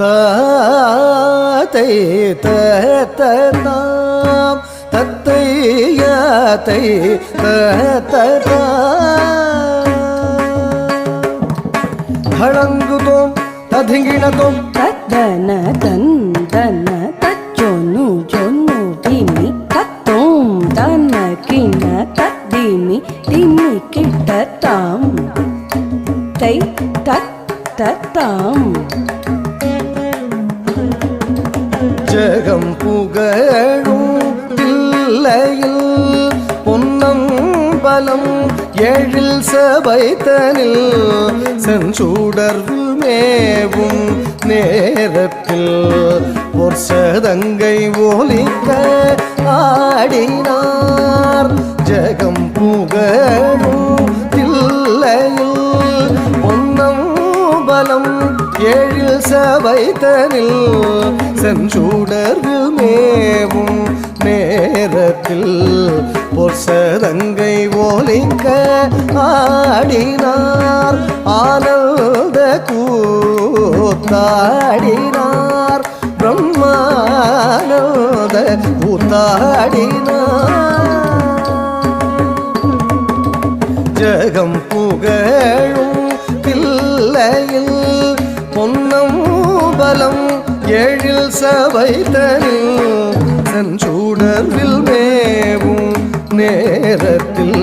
தாத்தை தத்ததாம் தத்தையாத்தை தத்ததாம் ததிங்கிணதோம் தத்தன தந்தன தச்சொன்னு ஜொன்னு திமி தத்தோம் தன கிண தத்திமி திமி கிட்டத்தாம் தை தத்ததாம் ஜகம் புகழும் தில்லையில் பொன்னம்பலம் ஏழில் சபைத்தனில் செஞ்சூடர்வு மேவும் நேரத்தில் ஒரு சதங்கை ஒலிக்க ஆடினார். ஜகம் புகழும் தில்லையில் பொன்னம்பலம் ஏழில் சபைத்தனில் செஞ்சூடர்வில் மேவும் நேரத்தில் பொற்சதங்கை ஒலிக்க ஆடினார். ஆனந்த கூத்தாடினார். பிரம்மானந்த கூத்தாடினார். ஜகம் புகழும் தில்லையில் பொன்னம்பலம் ஏழில் சபைத்தனில் செஞ்சூடர்வில் மேவும் நேரத்தில்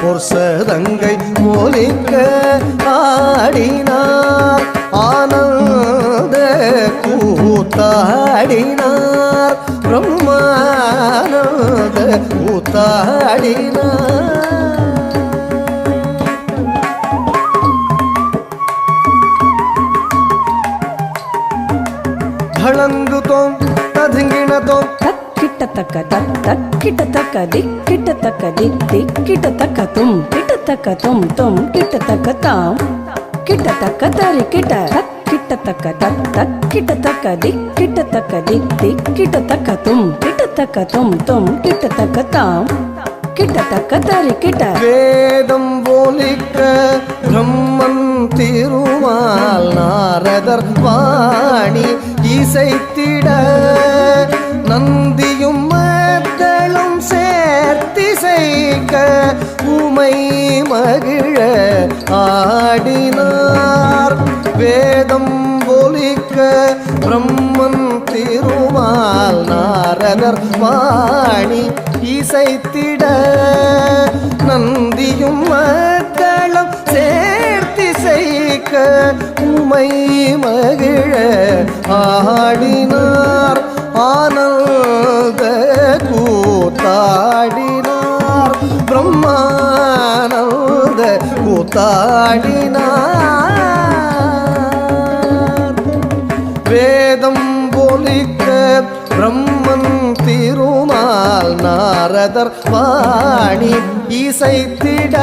பொற்சதங்கை ஒலிக்க ஆடினார். ஆனந்த கூத்தாடினார். பிரம்மானந்த கூத்தாடினார். தளங்குதோம் ததிங்கிணதோம் தக்கிட்டத்தக்க தக்கிட்டத்தக்க திக்கிட்டத்தக்க திக்கிட்டத்தக்க தும் கிட்டத்தக்க தும் கிட்டத்தக்க தாம் கிட்டத்தக்க தரி கிட்ட கிட்டத்தக்க தக்கிட்டத்தக்க திக்கிட்டத்தக்க திக்கிட்டத்தக்க தும் கிட்டத்தக்க தும் கிட்டத்தக்க தாம் கிட்டத்தக்க தரி கிட்ட வேதம் ஒலிக்க பிரம்மன் திருமால் நாரதர் வாணி இசைத்திட நந்தியும் மக்களும் சேர்த்திசைக்க உமை மகிழ ஆடினார். வேதம் ஒலிக்க பிரம்மன் திருமால் நாரதர் வாணி இசைத்திட நந்தியும் மக்களும் சேர்த்திசைக்க உமை மகிழ ஆடினார். ஆனந்த கூத்தாடினார். பிரம்மானந்த கூத்தாடினார். வேதம் ஒலிக்க பிரம்மன் திருமால் நாரதர் வாணி இசைத்திட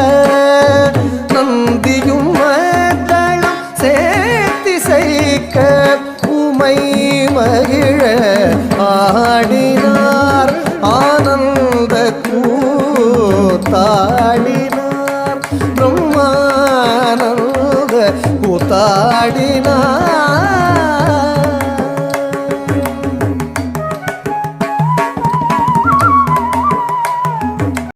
நந்தியும் மக்களும் சேர்த்திசைக்க உமை மகிழ ஆடினார். ஆனந்த கூத்தாடினார். பிரம்மானந்த கூத்தாடினார்.